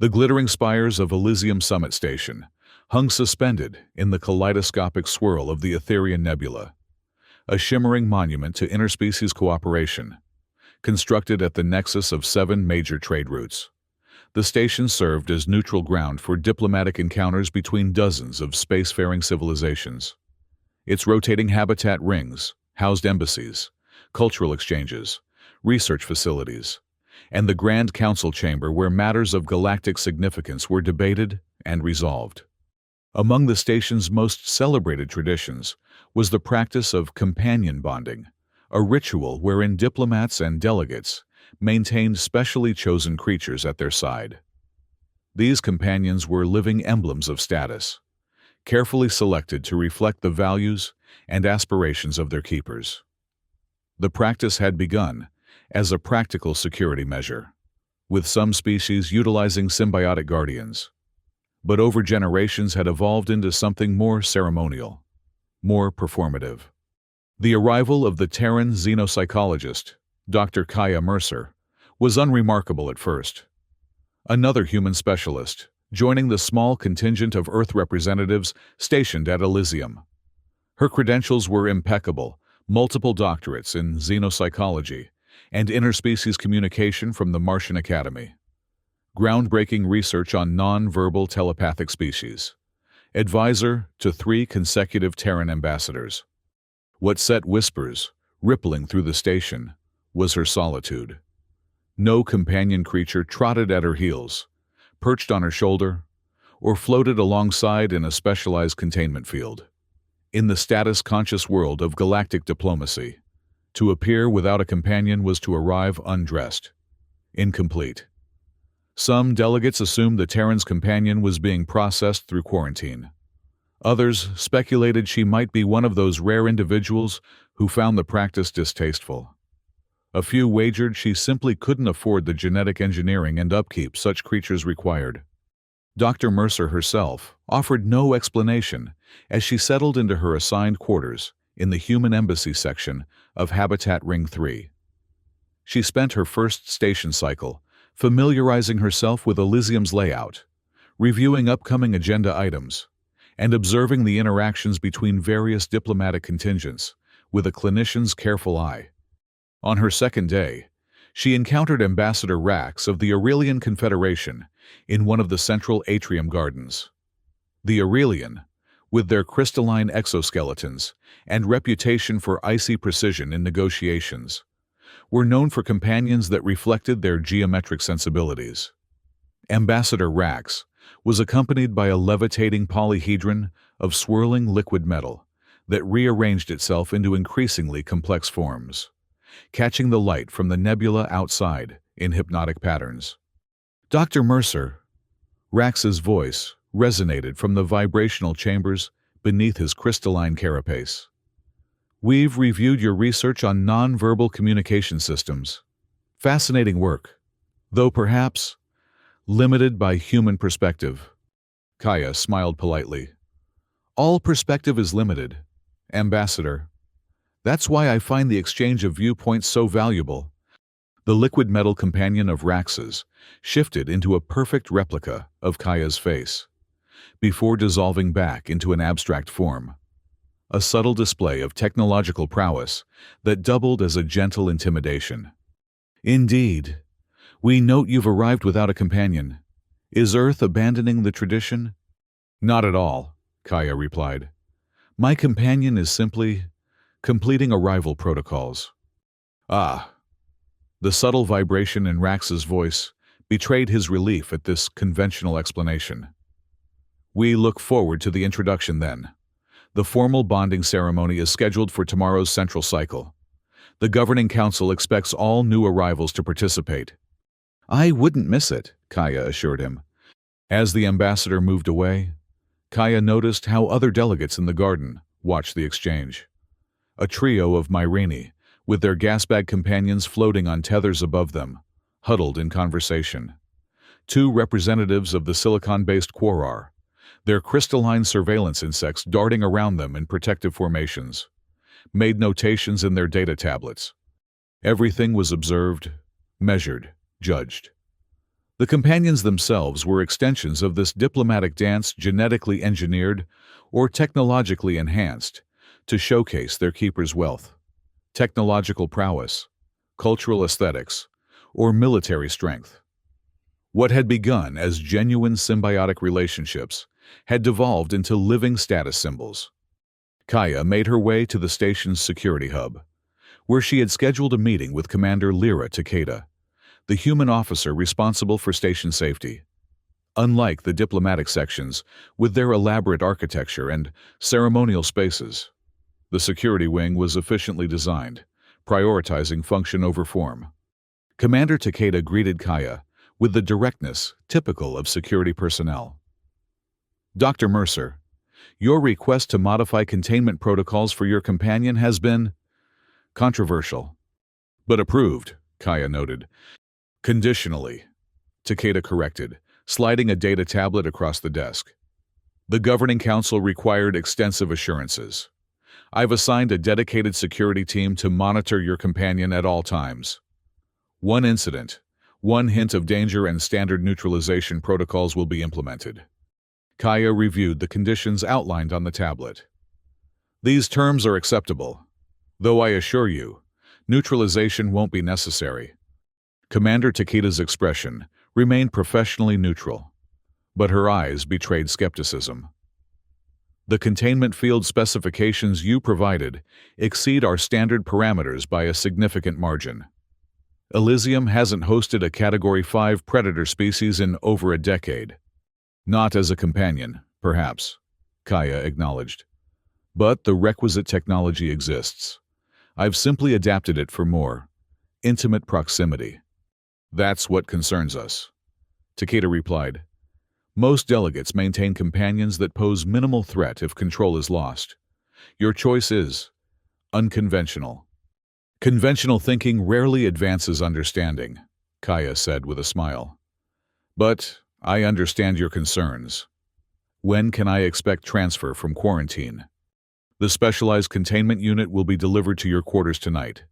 The glittering spires of Elysium Summit Station hung suspended in the kaleidoscopic swirl of the Etherian Nebula, a shimmering monument to interspecies cooperation, constructed at the nexus of 7 major trade routes. The station served as neutral ground for diplomatic encounters between dozens of spacefaring civilizations. Its rotating habitat rings housed embassies, cultural exchanges, research facilities, and the Grand Council chamber where matters of galactic significance were debated and resolved. Among the station's most celebrated traditions was the practice of companion bonding, a ritual wherein diplomats and delegates maintained specially chosen creatures at their side. These companions were living emblems of status, carefully selected to reflect the values and aspirations of their keepers. The practice had begun as a practical security measure, with some species utilizing symbiotic guardians, but over generations had evolved into something more ceremonial, more performative. The arrival of the Terran xenopsychologist, Dr. Kaya Mercer, was unremarkable at first. Another human specialist, joining the small contingent of Earth representatives stationed at Elysium. Her credentials were impeccable, multiple doctorates in xenopsychology and interspecies communication from the Martian Academy. Groundbreaking research on non-verbal telepathic species. Advisor to 3 consecutive Terran ambassadors. What set whispers rippling through the station was her solitude. No companion creature trotted at her heels, perched on her shoulder, or floated alongside in a specialized containment field. In the status-conscious world of galactic diplomacy, to appear without a companion was to arrive undressed, incomplete. Some delegates assumed the Terran's companion was being processed through quarantine. Others speculated she might be one of those rare individuals who found the practice distasteful. A few wagered she simply couldn't afford the genetic engineering and upkeep such creatures required. Dr. Mercer herself offered no explanation as she settled into her assigned quarters in the Human Embassy section of Habitat Ring 3. She spent her first station cycle familiarizing herself with Elysium's layout, reviewing upcoming agenda items, and observing the interactions between various diplomatic contingents with a clinician's careful eye. On her second day, she encountered Ambassador Rax of the Aurelian Confederation in one of the central atrium gardens. The Aurelian, with their crystalline exoskeletons and reputation for icy precision in negotiations, were known for companions that reflected their geometric sensibilities. Ambassador Rax was accompanied by a levitating polyhedron of swirling liquid metal that rearranged itself into increasingly complex forms, catching the light from the nebula outside in hypnotic patterns. Dr. Mercer, Rax's voice resonated from the vibrational chambers beneath his crystalline carapace. We've reviewed your research on non-verbal communication systems. Fascinating work, though perhaps limited by human perspective. Kaya smiled politely. All perspective is limited, Ambassador. That's why I find the exchange of viewpoints so valuable. The liquid metal companion of Rax's shifted into a perfect replica of Kaya's face, before dissolving back into an abstract form. A subtle display of technological prowess that doubled as a gentle intimidation. Indeed, we note you've arrived without a companion. Is Earth abandoning the tradition? Not at all, Kaya replied. My companion is simply completing arrival protocols. Ah. The subtle vibration in Rax's voice betrayed his relief at this conventional explanation. We look forward to the introduction then. The formal bonding ceremony is scheduled for tomorrow's central cycle. The Governing Council expects all new arrivals to participate. I wouldn't miss it, Kaya assured him. As the ambassador moved away, Kaya noticed how other delegates in the garden watched the exchange. A trio of Myrini, with their gasbag companions floating on tethers above them, huddled in conversation. 2 representatives of the silicon-based Quorar, their crystalline surveillance insects darting around them in protective formations, made notations in their data tablets. Everything was observed, measured, judged. The companions themselves were extensions of this diplomatic dance, genetically engineered or technologically enhanced to showcase their keeper's wealth, technological prowess, cultural aesthetics, or military strength. What had begun as genuine symbiotic relationships had devolved into living status symbols. Kaya made her way to the station's security hub, where she had scheduled a meeting with Commander Lyra Takeda, the human officer responsible for station safety. Unlike the diplomatic sections, with their elaborate architecture and ceremonial spaces, the security wing was efficiently designed, prioritizing function over form. Commander Takeda greeted Kaya with the directness typical of security personnel. "Dr. Mercer, your request to modify containment protocols for your companion has been controversial, but approved," Kaya noted. "Conditionally," Takeda corrected, sliding a data tablet across the desk. "The Governing Council required extensive assurances. I've assigned a dedicated security team to monitor your companion at all times. One incident, one hint of danger, and standard neutralization protocols will be implemented." Kaya reviewed the conditions outlined on the tablet. "These terms are acceptable, though I assure you, neutralization won't be necessary." Commander Takeda's expression remained professionally neutral, but her eyes betrayed skepticism. "The containment field specifications you provided exceed our standard parameters by a significant margin. Elysium hasn't hosted a Category 5 predator species in over a decade. Not as a companion, perhaps," Kaya acknowledged. "But the requisite technology exists. I've simply adapted it for more intimate proximity. That's what concerns us," Takeda replied. "Most delegates maintain companions that pose minimal threat if control is lost. Your choice is unconventional." "Conventional thinking rarely advances understanding," Kaya said with a smile. "But I understand your concerns. When can I expect transfer from quarantine?" "The specialized containment unit will be delivered to your quarters tonight.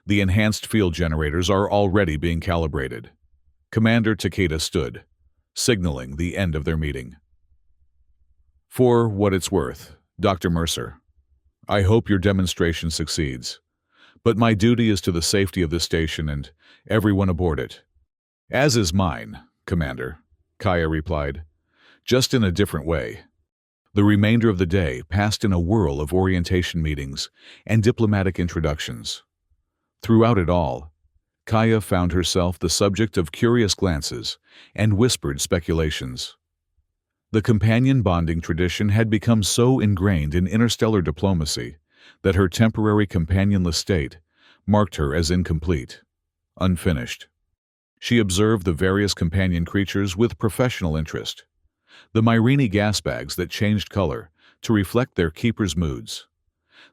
The enhanced field generators are already being calibrated." Commander Takeda stood, signaling the end of their meeting. "For what it's worth, Dr. Mercer, I hope your demonstration succeeds. But my duty is to the safety of this station and everyone aboard it." "As is mine, Commander," Kaya replied, just in a different way. The remainder of the day passed in a whirl of orientation meetings and diplomatic introductions. Throughout it all, Kaya found herself the subject of curious glances and whispered speculations. The companion bonding tradition had become so ingrained in interstellar diplomacy that her temporary companionless state marked her as incomplete, unfinished. She observed the various companion creatures with professional interest. The Myrini gas bags that changed color to reflect their keepers' moods.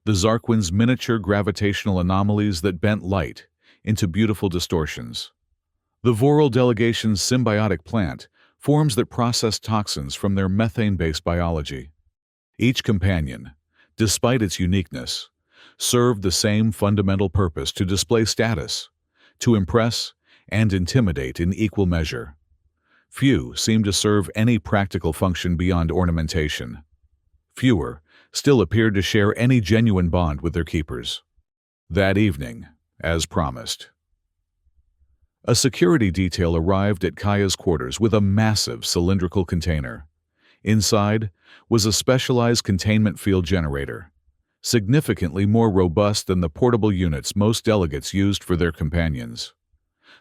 The Zarquin's miniature gravitational anomalies that bent light into beautiful distortions. The Voral delegation's symbiotic plant, forms that process toxins from their methane-based biology. Each companion, despite its uniqueness, served the same fundamental purpose: to display status, to impress, and intimidate in equal measure. Few seemed to serve any practical function beyond ornamentation. Fewer still appeared to share any genuine bond with their keepers. That evening, as promised, a security detail arrived at Kaya's quarters with a massive cylindrical container. Inside was a specialized containment field generator, significantly more robust than the portable units most delegates used for their companions.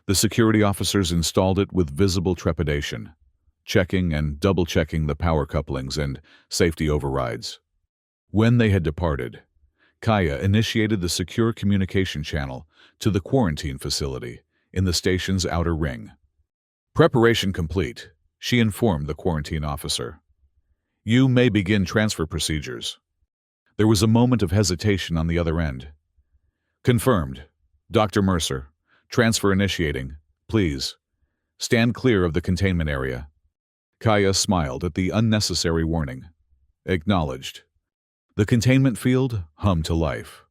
The security officers installed it with visible trepidation, checking and double-checking the power couplings and safety overrides. When they had departed, Kaya initiated the secure communication channel to the quarantine facility in the station's outer ring. "Preparation complete," she informed the quarantine officer. "You may begin transfer procedures." There was a moment of hesitation on the other end. "Confirmed. Dr. Mercer, transfer initiating. Please, stand clear of the containment area." Kaya smiled at the unnecessary warning. Acknowledged. The containment field hummed to life,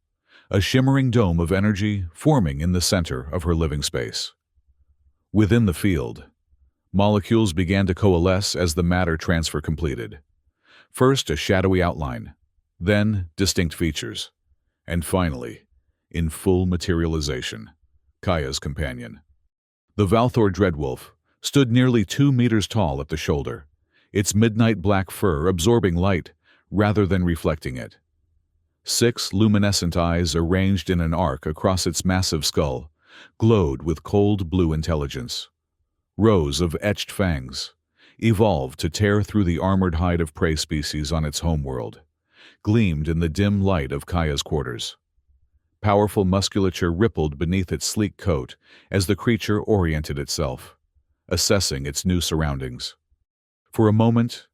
a shimmering dome of energy forming in the center of her living space. Within the field, Molecules began to coalesce as the matter transfer completed. First, a shadowy outline, then distinct features, and finally, in full materialization, Kaya's companion. The Valthor Dreadwolf stood nearly 2 meters tall at the shoulder, its midnight black fur absorbing light rather than reflecting it. 6 luminescent eyes arranged in an arc across its massive skull glowed with cold blue intelligence. Rows of etched fangs, evolved to tear through the armored hide of prey species on its homeworld, gleamed in the dim light of Kaya's quarters. Powerful musculature rippled beneath its sleek coat as the creature oriented itself, assessing its new surroundings. For a moment,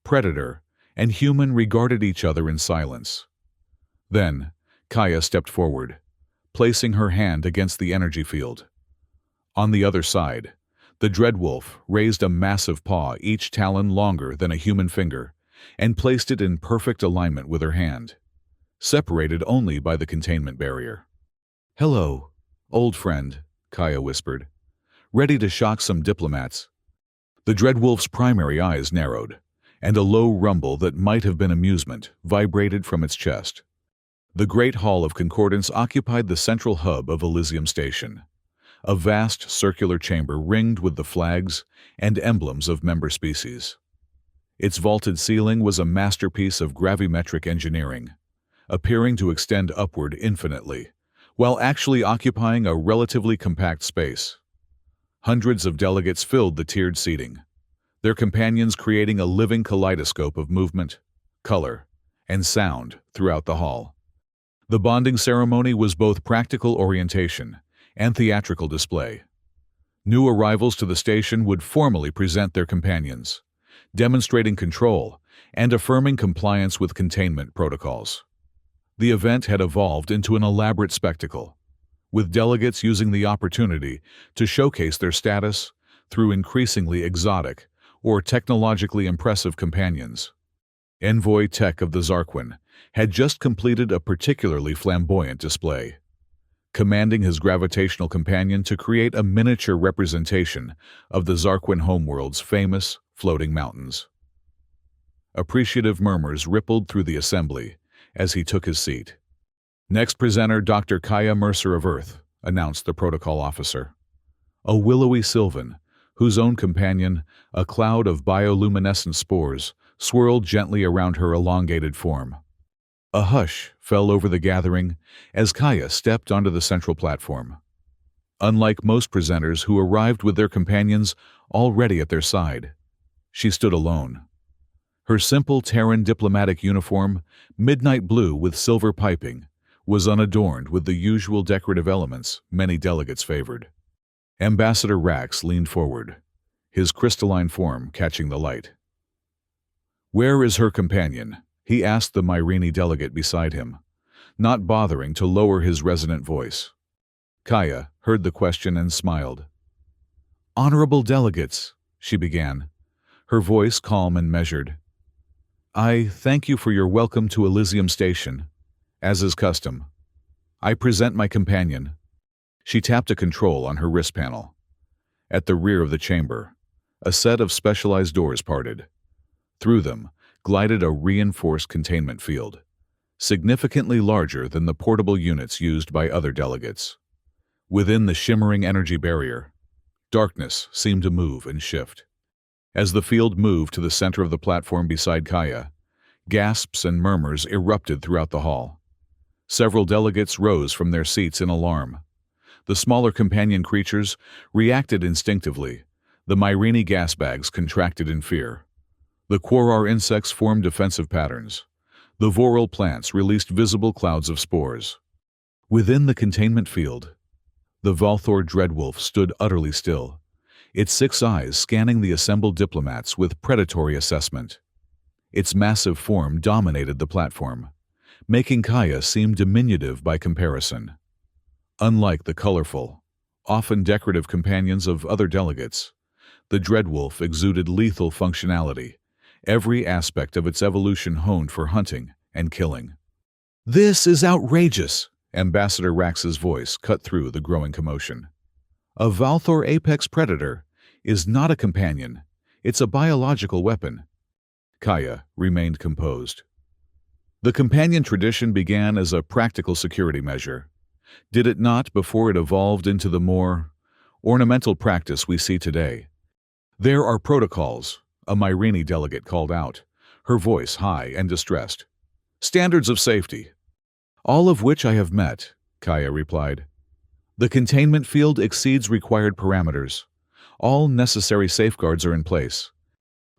predator and human regarded each other in silence. Then, Kaya stepped forward, placing her hand against the energy field. On the other side, the Dreadwolf raised a massive paw, each talon longer than a human finger, and placed it in perfect alignment with her hand, separated only by the containment barrier. "Hello, old friend," Kaya whispered, ready to shock some diplomats. The Dreadwolf's primary eyes narrowed, and a low rumble that might have been amusement vibrated from its chest. The Great Hall of Concordance occupied the central hub of Elysium Station, a vast circular chamber ringed with the flags and emblems of member species. Its vaulted ceiling was a masterpiece of gravimetric engineering, appearing to extend upward infinitely, while actually occupying a relatively compact space. Hundreds of delegates filled the tiered seating, their companions creating a living kaleidoscope of movement, color, and sound throughout the hall. The bonding ceremony was both practical orientation and theatrical display. New arrivals to the station would formally present their companions, demonstrating control and affirming compliance with containment protocols. The event had evolved into an elaborate spectacle, with delegates using the opportunity to showcase their status through increasingly exotic or technologically impressive companions. Envoy Tech of the Zarquin had just completed a particularly flamboyant display, commanding his gravitational companion to create a miniature representation of the Zarquin homeworld's famous floating mountains. Appreciative murmurs rippled through the assembly as he took his seat. "Next presenter, Dr. Kaya Mercer of Earth," announced the protocol officer. A willowy sylvan, whose own companion, a cloud of bioluminescent spores, swirled gently around her elongated form. A hush fell over the gathering as Kaya stepped onto the central platform. Unlike most presenters who arrived with their companions already at their side, she stood alone. Her simple Terran diplomatic uniform, midnight blue with silver piping, was unadorned with the usual decorative elements many delegates favored. Ambassador Rax leaned forward, his crystalline form catching the light. "Where is her companion?" he asked the Myrini delegate beside him, not bothering to lower his resonant voice. Kaya heard the question and smiled. "Honorable delegates," she began, her voice calm and measured. "I thank you for your welcome to Elysium Station. As is custom, I present my companion." She tapped a control on her wrist panel. At the rear of the chamber, a set of specialized doors parted. Through them glided a reinforced containment field, significantly larger than the portable units used by other delegates. Within the shimmering energy barrier, darkness seemed to move and shift. As the field moved to the center of the platform beside Kaya, gasps and murmurs erupted throughout the hall. Several delegates rose from their seats in alarm. The smaller companion creatures reacted instinctively. The Myrini gas bags contracted in fear. The Quarar insects formed defensive patterns. The Voral plants released visible clouds of spores. Within the containment field, the Valthor Dreadwolf stood utterly still, its 6 eyes scanning the assembled diplomats with predatory assessment. Its massive form dominated the platform, making Kaya seem diminutive by comparison. Unlike the colorful, often decorative companions of other delegates, the Dreadwolf exuded lethal functionality, every aspect of its evolution honed for hunting and killing. "This is outrageous!" Ambassador Rax's voice cut through the growing commotion. "A Valthor apex predator, is not a companion. It's a biological weapon. Kaya remained composed. The companion tradition began as a practical security measure, did it not, before it evolved into the more ornamental practice we see today. There are protocols, a Myrene delegate called out, her voice high and distressed. Standards of safety. All of which I have met, Kaya replied. The containment field exceeds required parameters. All necessary safeguards are in place.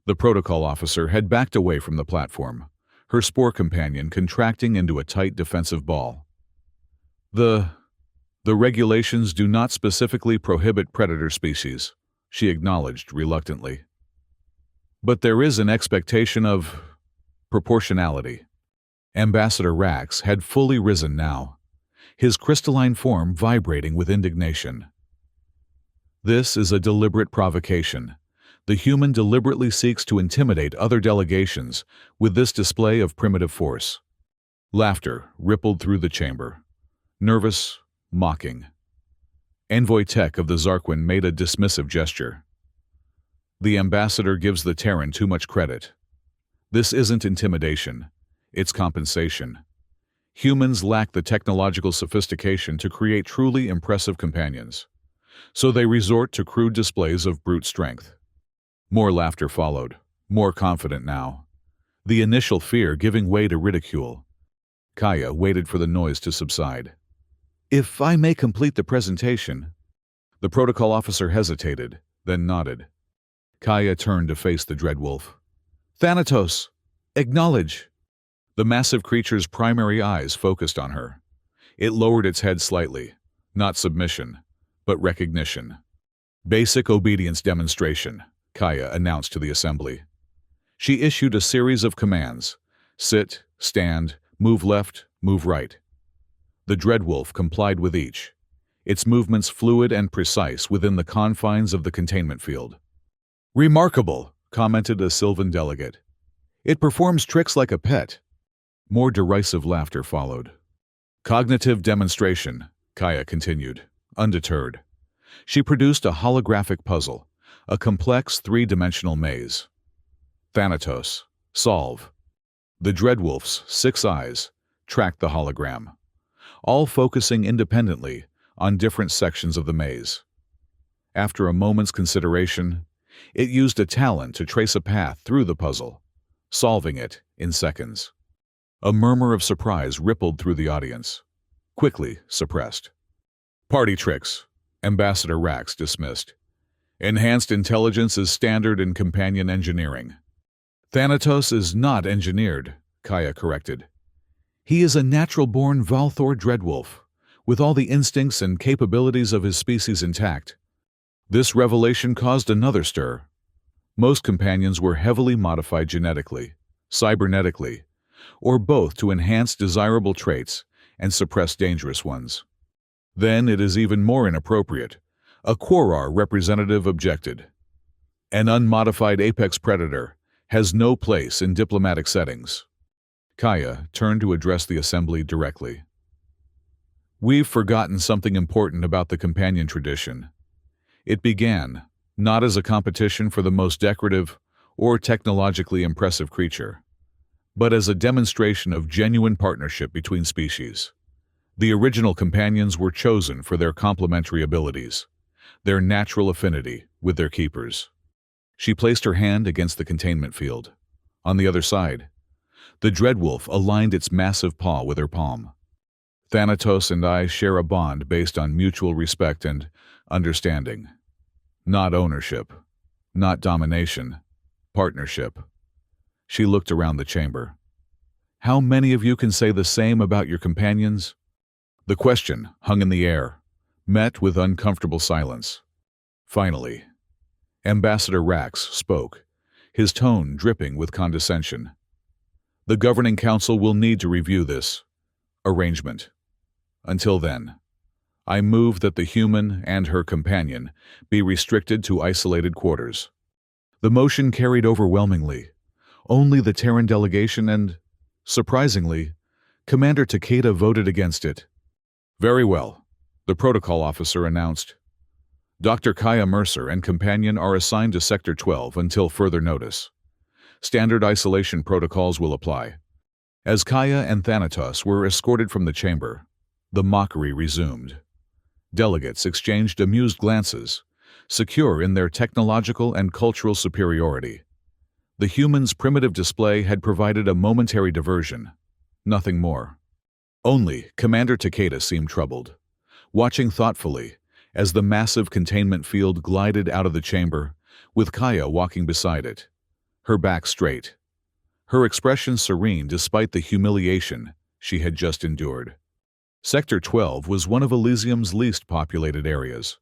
The protocol officer had backed away from the platform, her spore companion contracting into a tight defensive ball. The regulations do not specifically prohibit predator species, she acknowledged reluctantly. But there is an expectation of proportionality. Ambassador Rax had fully risen now, his crystalline form vibrating with indignation. This is a deliberate provocation. The human deliberately seeks to intimidate other delegations with this display of primitive force. Laughter rippled through the chamber. Nervous, mocking. Envoy Tech of the Zarquin made a dismissive gesture. The ambassador gives the Terran too much credit. This isn't intimidation. It's compensation. Humans lack the technological sophistication to create truly impressive companions, so they resort to crude displays of brute strength. More laughter followed, more confident now, the initial fear giving way to ridicule. Kaya waited for the noise to subside. If I may complete the presentation. The protocol officer hesitated, then nodded. Kaya turned to face the Dreadwolf. Thanatos, acknowledge. The massive creature's primary eyes focused on her. It lowered its head slightly, not submission, but recognition. Basic obedience demonstration, Kaya announced to the assembly. She issued a series of commands. Sit, stand, move left, move right. The Dreadwolf complied with each, its movements fluid and precise within the confines of the containment field. Remarkable, commented a Sylvan delegate. It performs tricks like a pet. More derisive laughter followed. Cognitive demonstration, Kaya continued, undeterred. She produced a holographic puzzle, a complex three-dimensional maze. Thanatos, solve. The Dreadwolf's 6 eyes tracked the hologram, all focusing independently on different sections of the maze. After a moment's consideration, it used a talent to trace a path through the puzzle, solving it in seconds. A murmur of surprise rippled through the audience, quickly suppressed. Party tricks, Ambassador Rax dismissed. Enhanced intelligence is standard in companion engineering. Thanatos is not engineered, Kaya corrected. He is a natural-born Valthor Dreadwolf, with all the instincts and capabilities of his species intact. This revelation caused another stir. Most companions were heavily modified genetically, cybernetically, or both to enhance desirable traits and suppress dangerous ones. Then it is even more inappropriate, a Quorar representative objected. An unmodified apex predator has no place in diplomatic settings. Kaya turned to address the assembly directly. We've forgotten something important about the companion tradition. It began not as a competition for the most decorative or technologically impressive creature, but as a demonstration of genuine partnership between species. The original companions were chosen for their complementary abilities, their natural affinity with their keepers. She placed her hand against the containment field. On the other side, the Dreadwolf aligned its massive paw with her palm. Thanatos and I share a bond based on mutual respect and understanding. Not ownership, not domination, partnership. She looked around the chamber. How many of you can say the same about your companions? The question hung in the air, met with uncomfortable silence. Finally, Ambassador Rax spoke, his tone dripping with condescension. The Governing Council will need to review this arrangement. Until then, I move that the human and her companion be restricted to isolated quarters. The motion carried overwhelmingly. Only the Terran delegation and, surprisingly, Commander Takeda voted against it. Very well, the protocol officer announced. Dr. Kaya Mercer and companion are assigned to Sector 12 until further notice. Standard isolation protocols will apply. As Kaya and Thanatos were escorted from the chamber, the mockery resumed. Delegates exchanged amused glances, secure in their technological and cultural superiority. The humans' primitive display had provided a momentary diversion, nothing more. Only Commander Takeda seemed troubled, watching thoughtfully as the massive containment field glided out of the chamber, with Kaya walking beside it, her back straight, her expression serene despite the humiliation she had just endured. Sector 12 was one of Elysium's least populated areas,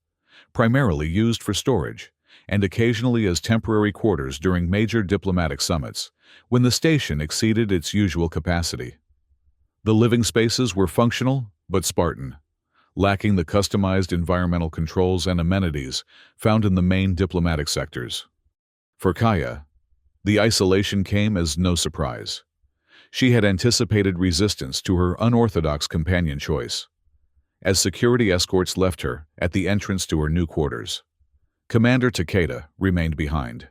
primarily used for storage, and occasionally as temporary quarters during major diplomatic summits, when the station exceeded its usual capacity. The living spaces were functional but Spartan, lacking the customized environmental controls and amenities found in the main diplomatic sectors. For Kaya, the isolation came as no surprise. She had anticipated resistance to her unorthodox companion choice. As security escorts left her at the entrance to her new quarters, Commander Takeda remained behind.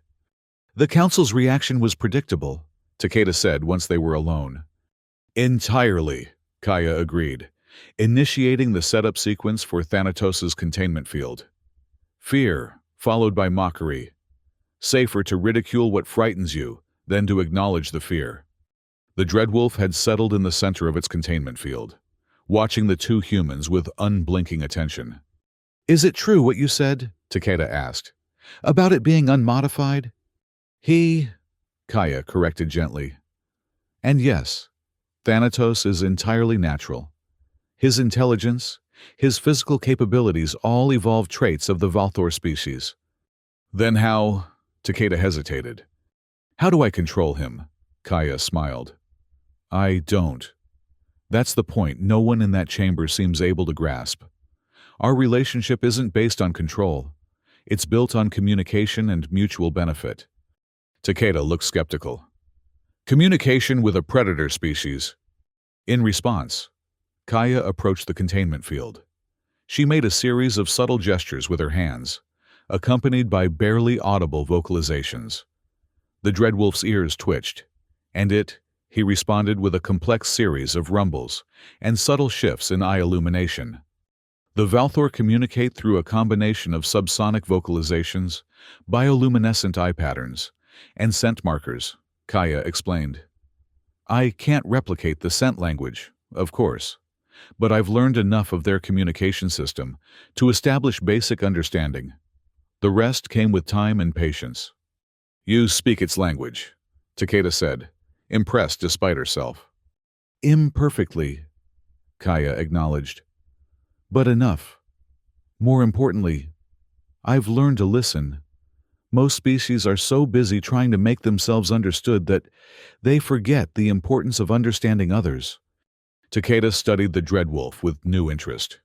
The Council's reaction was predictable, Takeda said once they were alone. Entirely, Kaya agreed, initiating the setup sequence for Thanatos' containment field. Fear, followed by mockery. Safer to ridicule what frightens you than to acknowledge the fear. The Dreadwolf had settled in the center of its containment field, watching the two humans with unblinking attention. "Is it true what you said?" Takeda asked. "About it being unmodified?" Kaya corrected gently. "And yes, Thanatos is entirely natural. His intelligence, his physical capabilities all evolved traits of the Valthor species." "Then how?" Takeda hesitated. "How do I control him?" Kaya smiled. "I don't. That's the point no one in that chamber seems able to grasp. Our relationship isn't based on control. It's built on communication and mutual benefit." Takeda looked skeptical. "Communication with a predator species." In response, Kaya approached the containment field. She made a series of subtle gestures with her hands, accompanied by barely audible vocalizations. The Dreadwolf's ears twitched, and he responded with a complex series of rumbles and subtle shifts in eye illumination. The Valthor communicate through a combination of subsonic vocalizations, bioluminescent eye patterns, and scent markers, Kaya explained. "I can't replicate the scent language, of course, but I've learned enough of their communication system to establish basic understanding. The rest came with time and patience." "You speak its language," Takeda said, impressed despite herself. "Imperfectly," Kaya acknowledged. "But enough. More importantly, I've learned to listen. Most species are so busy trying to make themselves understood that they forget the importance of understanding others." Takeda studied the Dreadwolf with new interest.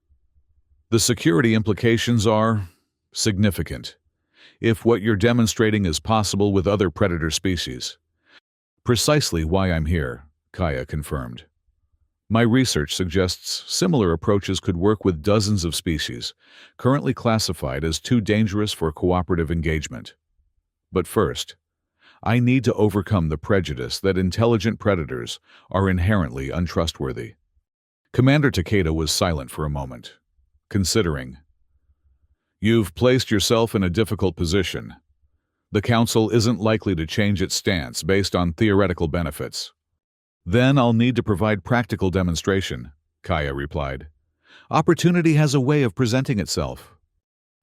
"The security implications are significant, if what you're demonstrating is possible with other predator species." "Precisely why I'm here," Kaya confirmed. "My research suggests similar approaches could work with dozens of species, currently classified as too dangerous for cooperative engagement. But first, I need to overcome the prejudice that intelligent predators are inherently untrustworthy." Commander Takeda was silent for a moment, considering. "You've placed yourself in a difficult position. The Council isn't likely to change its stance based on theoretical benefits." "Then I'll need to provide practical demonstration," Kaya replied. "Opportunity has a way of presenting itself."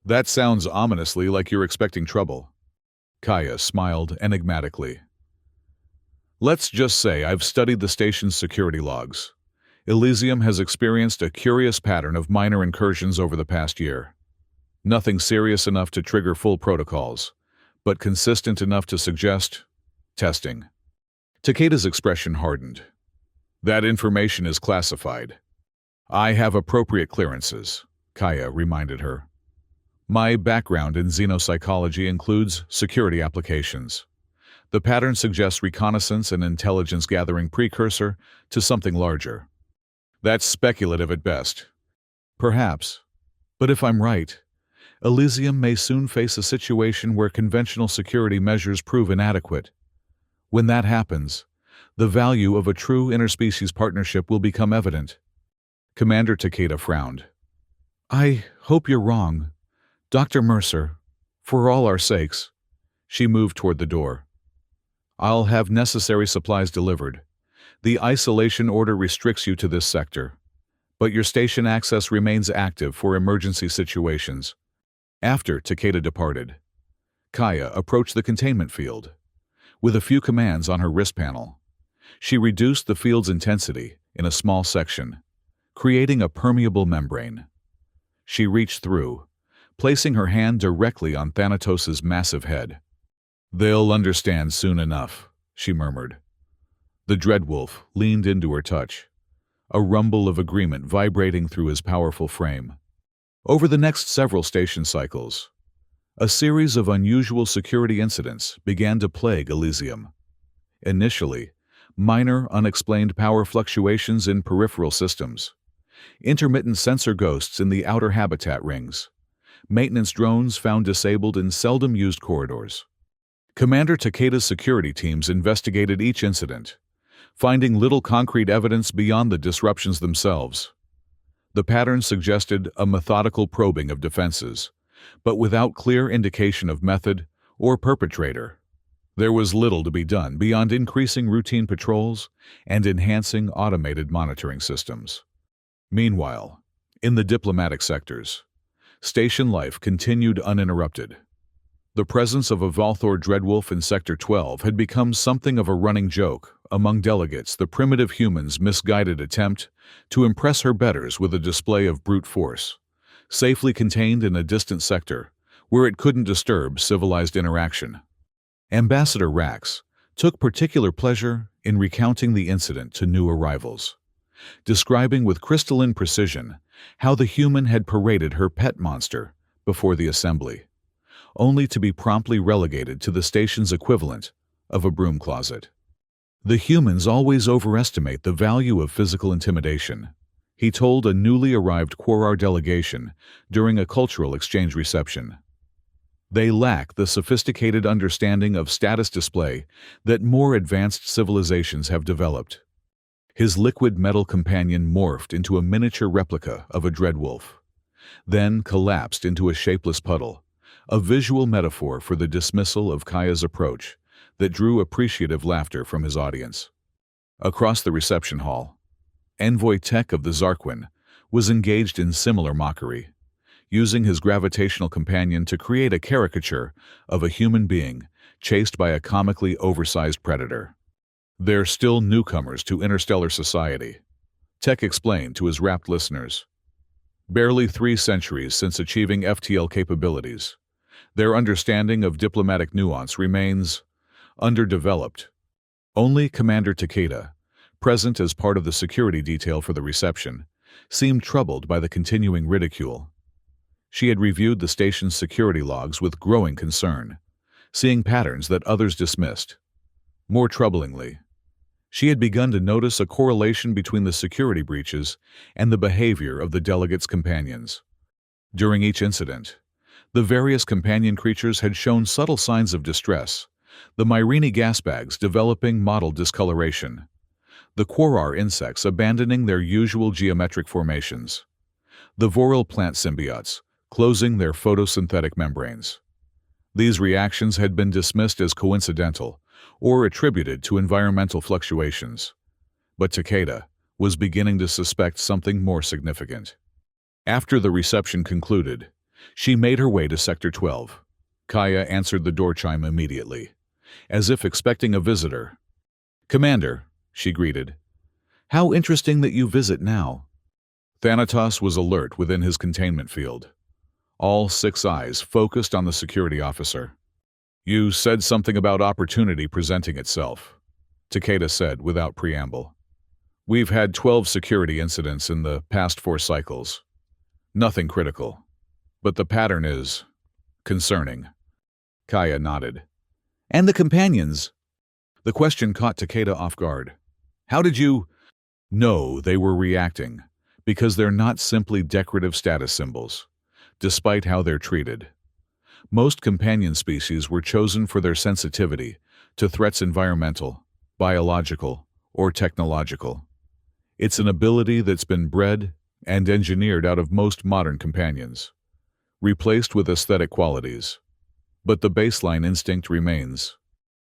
"That sounds ominously like you're expecting trouble." Kaya smiled enigmatically. "Let's just say I've studied the station's security logs. Elysium has experienced a curious pattern of minor incursions over the past year. Nothing serious enough to trigger full protocols, but consistent enough to suggest testing." Takeda's expression hardened. "That information is classified." "I have appropriate clearances," Kaya reminded her. "My background in xenopsychology includes security applications. The pattern suggests reconnaissance and intelligence gathering precursor to something larger." "That's speculative at best." "Perhaps. But if I'm right, Elysium may soon face a situation where conventional security measures prove inadequate. When that happens, the value of a true interspecies partnership will become evident. Commander Takeda frowned. I hope you're wrong, Dr. Mercer. For all our sakes. She moved toward the door. I'll have necessary supplies delivered. The isolation order restricts you to this sector, but your station access remains active for emergency situations. After Takeda departed, Kaya approached the containment field. With a few commands on her wrist panel, she reduced the field's intensity in a small section, creating a permeable membrane. She reached through, placing her hand directly on Thanatos' massive head. They'll understand soon enough, she murmured. The Dreadwolf leaned into her touch, a rumble of agreement vibrating through his powerful frame. Over the next several station cycles, a series of unusual security incidents began to plague Elysium. Initially, minor, unexplained power fluctuations in peripheral systems, intermittent sensor ghosts in the outer habitat rings, maintenance drones found disabled in seldom-used corridors. Commander Takeda's security teams investigated each incident, finding little concrete evidence beyond the disruptions themselves. The pattern suggested a methodical probing of defenses, but without clear indication of method or perpetrator. There was little to be done beyond increasing routine patrols and enhancing automated monitoring systems. Meanwhile, in the diplomatic sectors, station life continued uninterrupted. The presence of a Valthor Dreadwolf in Sector 12 had become something of a running joke among delegates, the primitive human's misguided attempt to impress her betters with a display of brute force, safely contained in a distant sector where it couldn't disturb civilized interaction. Ambassador Rax took particular pleasure in recounting the incident to new arrivals, describing with crystalline precision how the human had paraded her pet monster before the assembly, only to be promptly relegated to the station's equivalent of a broom closet. The humans always overestimate the value of physical intimidation, he told a newly arrived Quorar delegation during a cultural exchange reception. They lack the sophisticated understanding of status display that more advanced civilizations have developed. His liquid metal companion morphed into a miniature replica of a Dreadwolf, then collapsed into a shapeless puddle, a visual metaphor for the dismissal of Kaya's approach that drew appreciative laughter from his audience. Across the reception hall, Envoy Tech of the Zarquin was engaged in similar mockery, using his gravitational companion to create a caricature of a human being chased by a comically oversized predator. They're still newcomers to interstellar society, Tech explained to his rapt listeners. Barely 3 centuries since achieving FTL capabilities, their understanding of diplomatic nuance remains underdeveloped. Only Commander Takeda, present as part of the security detail for the reception, seemed troubled by the continuing ridicule. She had reviewed the station's security logs with growing concern, seeing patterns that others dismissed. More troublingly, she had begun to notice a correlation between the security breaches and the behavior of the delegates' companions. During each incident, the various companion creatures had shown subtle signs of distress, the Myrini gas bags developing mottled discoloration, the Quorar insects abandoning their usual geometric formations, the Voril plant symbiotes closing their photosynthetic membranes. These reactions had been dismissed as coincidental or attributed to environmental fluctuations, but Takeda was beginning to suspect something more significant. After the reception concluded, she made her way to Sector 12. Kaya answered the door chime immediately, as if expecting a visitor. "Commander," she greeted. "How interesting that you visit now." Thanatos was alert within his containment field, all 6 eyes focused on the security officer. "You said something about opportunity presenting itself," Takeda said without preamble. "We've had 12 security incidents in the past 4 cycles. Nothing critical, but the pattern is concerning." Kaya nodded. "And the companions?" The question caught Takeda off guard. "How did you know they were reacting? Because they're not simply decorative status symbols. despite how they're treated. Most companion species were chosen for their sensitivity to threats environmental, biological, or technological. It's an ability that's been bred and engineered out of most modern companions, replaced with aesthetic qualities. But the baseline instinct remains.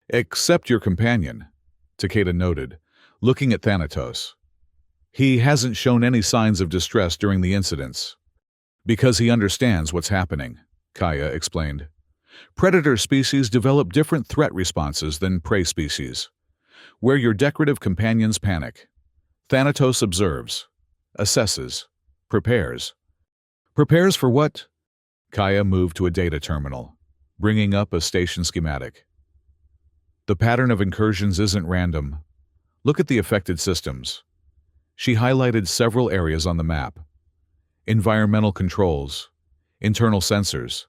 Except your companion, Takeda noted, looking at Thanatos. He hasn't shown any signs of distress during the incidents. Because he understands what's happening, Kaya explained. Predator species develop different threat responses than prey species. Where your decorative companions panic, Thanatos observes, assesses, prepares. Prepares for what? Kaya moved to a data terminal, bringing up a station schematic. The pattern of incursions isn't random. Look at the affected systems. She highlighted several areas on the map. Environmental controls, internal sensors,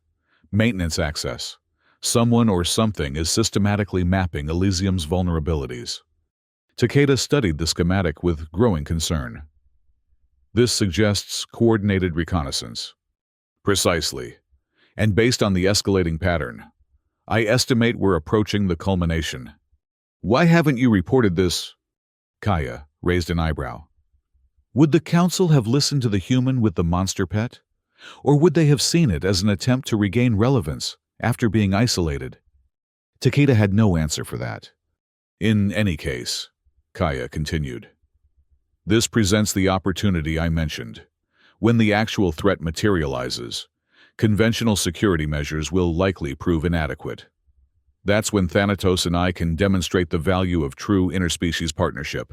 maintenance access. Someone or something is systematically mapping Elysium's vulnerabilities. Takeda studied the schematic with growing concern. This suggests coordinated reconnaissance. Precisely. And based on the escalating pattern, I estimate we're approaching the culmination. Why haven't you reported this? Kaya raised an eyebrow. Would the council have listened to the human with the monster pet? Or would they have seen it as an attempt to regain relevance after being isolated? Takeda had no answer for that. In any case, Kaya continued, this presents the opportunity I mentioned. When the actual threat materializes, conventional security measures will likely prove inadequate. That's when Thanatos and I can demonstrate the value of true interspecies partnership.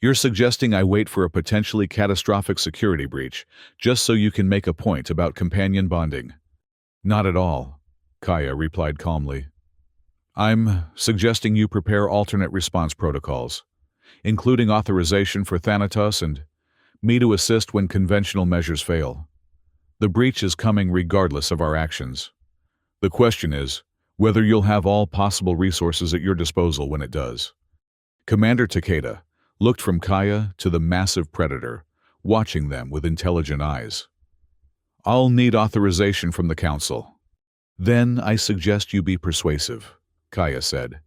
You're suggesting I wait for a potentially catastrophic security breach just so you can make a point about companion bonding? Not at all, Kaya replied calmly. I'm suggesting you prepare alternate response protocols, including authorization for Thanatos and me to assist when conventional measures fail. The breach is coming regardless of our actions. The question is whether you'll have all possible resources at your disposal when it does. Commander Takeda looked from Kaya to the massive predator, watching them with intelligent eyes. I'll need authorization from the council. Then I suggest you be persuasive, Kaya said,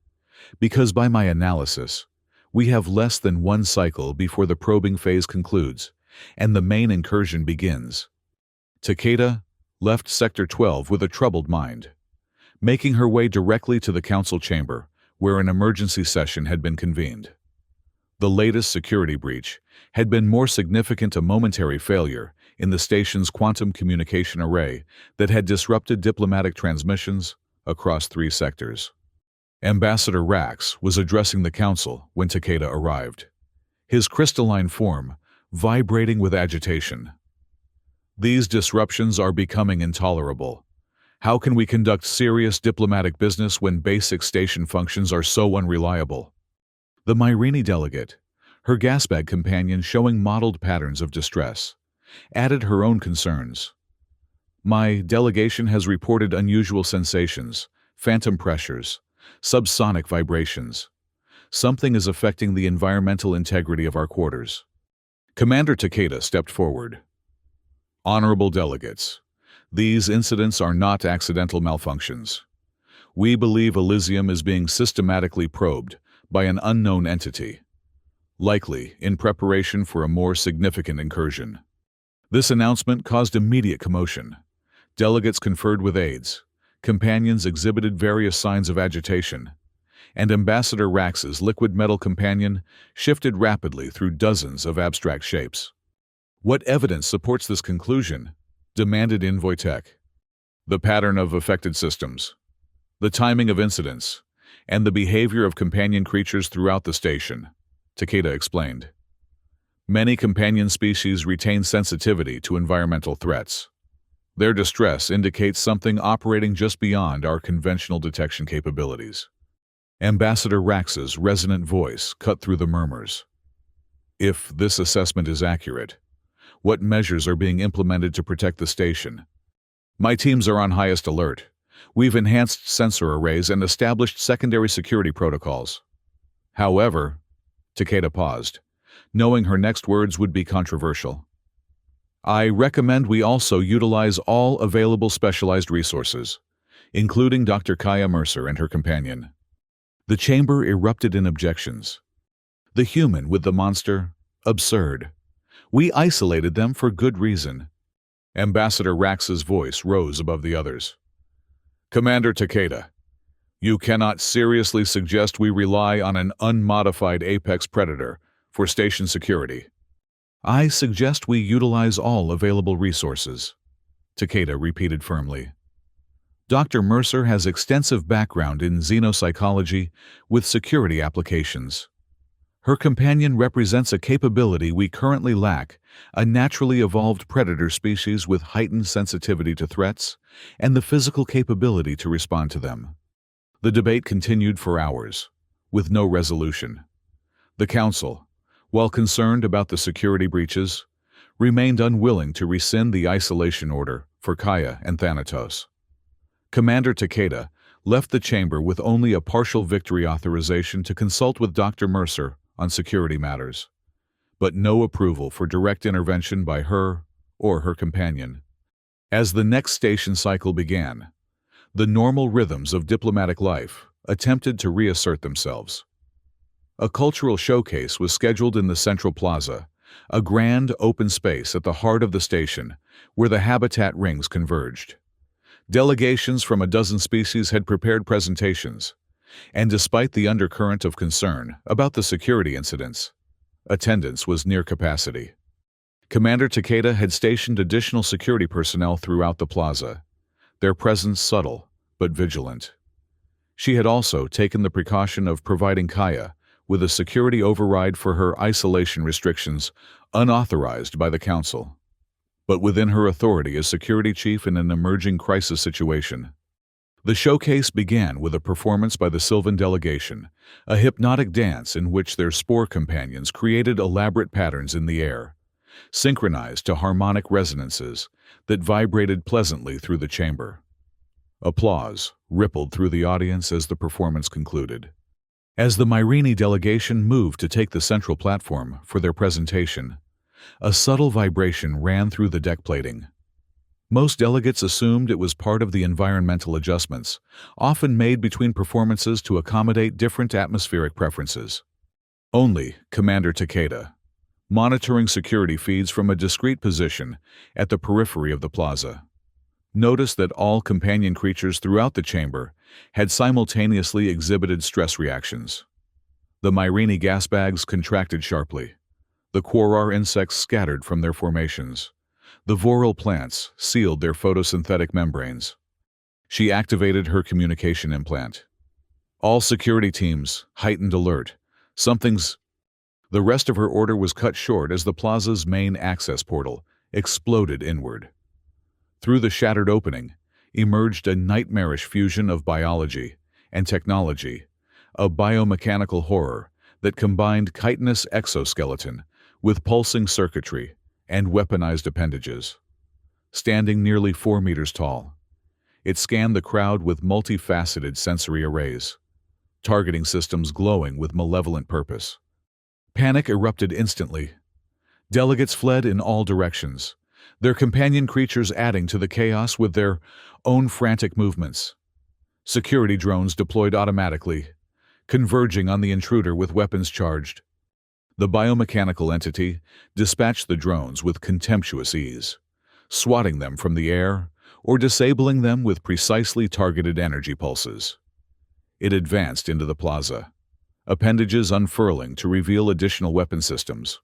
because by my analysis, we have less than one cycle before the probing phase concludes and the main incursion begins. Takeda left Sector 12 with a troubled mind, making her way directly to the council chamber where an emergency session had been convened. The latest security breach had been more significant a momentary failure in the station's quantum communication array that had disrupted diplomatic transmissions across 3 sectors. Ambassador Rax was addressing the council when Takeda arrived, his crystalline form vibrating with agitation. These disruptions are becoming intolerable. How can we conduct serious diplomatic business when basic station functions are so unreliable? The Myrini delegate, her gasbag companion showing mottled patterns of distress, added her own concerns. My delegation has reported unusual sensations, phantom pressures, subsonic vibrations. Something is affecting the environmental integrity of our quarters. Commander Takeda stepped forward. Honorable delegates, these incidents are not accidental malfunctions. We believe Elysium is being systematically probed by an unknown entity, likely in preparation for a more significant incursion. This announcement caused immediate commotion. Delegates conferred with aides, companions exhibited various signs of agitation, and Ambassador Rax's liquid metal companion shifted rapidly through dozens of abstract shapes. What evidence supports this conclusion? Demanded Invoitek. The pattern of affected systems, the timing of incidents, and the behavior of companion creatures throughout the station, Takeda explained. Many companion species retain sensitivity to environmental threats. Their distress indicates something operating just beyond our conventional detection capabilities. Ambassador Rax's resonant voice cut through the murmurs. If this assessment is accurate, what measures are being implemented to protect the station? My teams are on highest alert. We've enhanced sensor arrays and established secondary security protocols. However, Takeda paused, knowing her next words would be controversial. I recommend we also utilize all available specialized resources, including Dr. Kaya Mercer and her companion. The chamber erupted in objections. The human with the monster? Absurd. We isolated them for good reason. Ambassador Rax's voice rose above the others. Commander Takeda, you cannot seriously suggest we rely on an unmodified apex predator for station security. I suggest we utilize all available resources, Takeda repeated firmly. Dr. Mercer has extensive background in xenopsychology with security applications. Her companion represents a capability we currently lack, a naturally evolved predator species with heightened sensitivity to threats and the physical capability to respond to them. The debate continued for hours, with no resolution. The Council, while concerned about the security breaches, remained unwilling to rescind the isolation order for Kaya and Thanatos. Commander Takeda left the chamber with only a partial victory authorization to consult with Dr. Mercer on security matters, but no approval for direct intervention by her or her companion. As the next station cycle began, the normal rhythms of diplomatic life attempted to reassert themselves. A cultural showcase was scheduled in the Central Plaza, a grand open space at the heart of the station where the habitat rings converged. Delegations from a dozen species had prepared presentations, and despite the undercurrent of concern about the security incidents, attendance was near capacity. Commander Takeda had stationed additional security personnel throughout the plaza, their presence subtle but vigilant. She had also taken the precaution of providing Kaya with a security override for her isolation restrictions unauthorized by the Council, but within her authority as security chief in an emerging crisis situation. The showcase began with a performance by the Sylvan delegation, a hypnotic dance in which their spore companions created elaborate patterns in the air, synchronized to harmonic resonances that vibrated pleasantly through the chamber. Applause rippled through the audience as the performance concluded. As the Myrene delegation moved to take the central platform for their presentation, a subtle vibration ran through the deck plating. Most delegates assumed it was part of the environmental adjustments, often made between performances to accommodate different atmospheric preferences. Only Commander Takeda, monitoring security feeds from a discreet position at the periphery of the plaza, noticed that all companion creatures throughout the chamber had simultaneously exhibited stress reactions. The Myrene gas bags contracted sharply. The Quarar insects scattered from their formations. The voral plants sealed their photosynthetic membranes. She activated her communication implant. All security teams, heightened alert. Something's... The rest of her order was cut short as the plaza's main access portal exploded inward. Through the shattered opening emerged a nightmarish fusion of biology and technology, a biomechanical horror that combined chitinous exoskeleton with pulsing circuitry and weaponized appendages. Standing nearly 4 meters tall, it scanned the crowd with multifaceted sensory arrays, targeting systems glowing with malevolent purpose. Panic erupted instantly. Delegates fled in all directions, their companion creatures adding to the chaos with their own frantic movements. Security drones deployed automatically, converging on the intruder with weapons charged. The biomechanical entity dispatched the drones with contemptuous ease, swatting them from the air or disabling them with precisely targeted energy pulses. It advanced into the plaza, appendages unfurling to reveal additional weapon systems.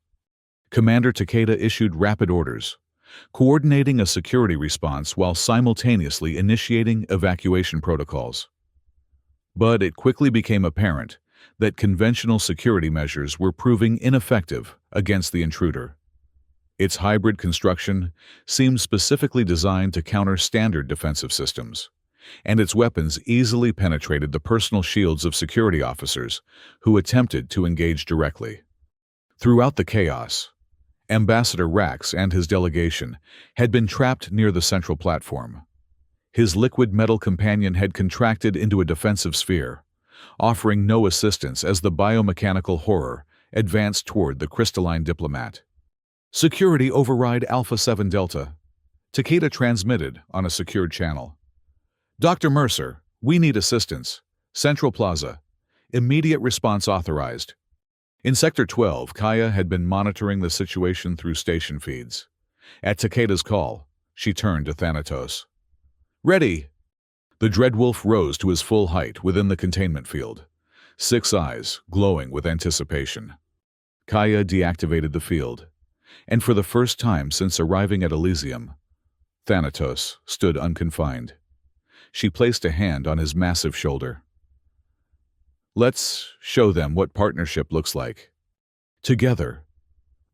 Commander Takeda issued rapid orders, coordinating a security response while simultaneously initiating evacuation protocols. But it quickly became apparent that conventional security measures were proving ineffective against the intruder. Its hybrid construction seemed specifically designed to counter standard defensive systems, and its weapons easily penetrated the personal shields of security officers who attempted to engage directly. Throughout the chaos, Ambassador Rax and his delegation had been trapped near the central platform. His liquid metal companion had contracted into a defensive sphere, offering no assistance as the biomechanical horror advanced toward the crystalline diplomat. Security override Alpha 7 Delta. Takeda transmitted on a secured channel. Dr. Mercer, we need assistance. Central Plaza. Immediate response authorized. In Sector 12, Kaya had been monitoring the situation through station feeds. At Takeda's call, she turned to Thanatos. Ready! The Dreadwolf rose to his full height within the containment field, 6 eyes glowing with anticipation. Kaya deactivated the field, and for the first time since arriving at Elysium, Thanatos stood unconfined. She placed a hand on his massive shoulder. Let's show them what partnership looks like. Together,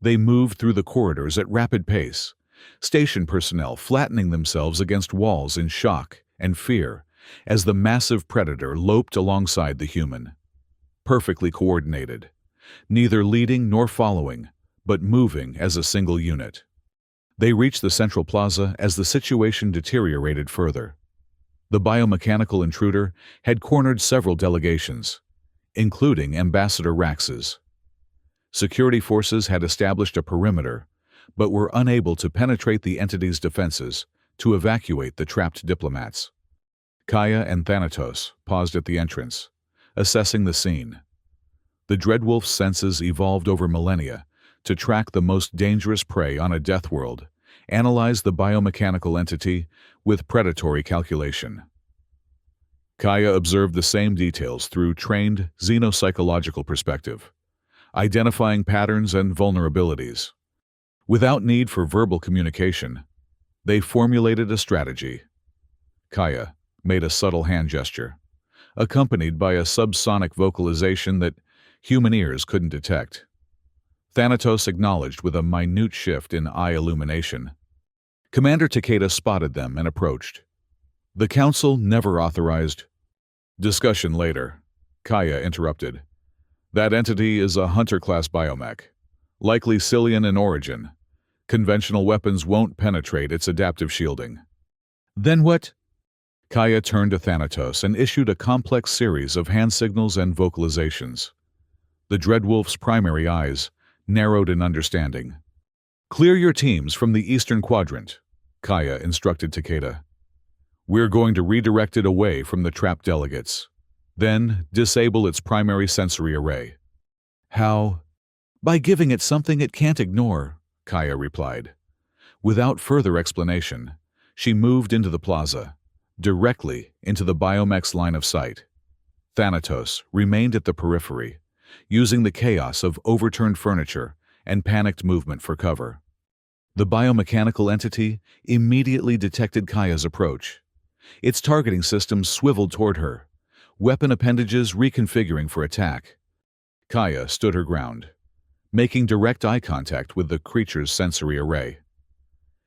they moved through the corridors at rapid pace, station personnel flattening themselves against walls in shock and fear as the massive predator loped alongside the human. Perfectly coordinated, neither leading nor following, but moving as a single unit. They reached the central plaza as the situation deteriorated further. The biomechanical intruder had cornered several delegations, including Ambassador Rax's. Security forces had established a perimeter, but were unable to penetrate the entity's defenses to evacuate the trapped diplomats. Kaya and Thanatos paused at the entrance, assessing the scene. The Dreadwolf's senses evolved over millennia to track the most dangerous prey on a death world, analyze the biomechanical entity with predatory calculation. Kaya observed the same details through trained xenopsychological perspective, identifying patterns and vulnerabilities. Without need for verbal communication, they formulated a strategy. Kaya made a subtle hand gesture, accompanied by a subsonic vocalization that human ears couldn't detect. Thanatos acknowledged with a minute shift in eye illumination. Commander Takeda spotted them and approached. The Council never authorized. Discussion later. Kaya interrupted. That entity is a Hunter-class biomech, likely Cillian in origin. Conventional weapons won't penetrate its adaptive shielding. Then what? Kaya turned to Thanatos and issued a complex series of hand signals and vocalizations. The Dreadwolf's primary eyes narrowed in understanding. Clear your teams from the eastern quadrant, Kaya instructed Takeda. We're going to redirect it away from the trapped delegates. Then disable its primary sensory array. How? By giving it something it can't ignore, Kaya replied. Without further explanation, she moved into the plaza, directly into the biomech's line of sight. Thanatos remained at the periphery, using the chaos of overturned furniture and panicked movement for cover. The biomechanical entity immediately detected Kaya's approach. Its targeting system swiveled toward her, weapon appendages reconfiguring for attack. Kaya stood her ground, making direct eye contact with the creature's sensory array.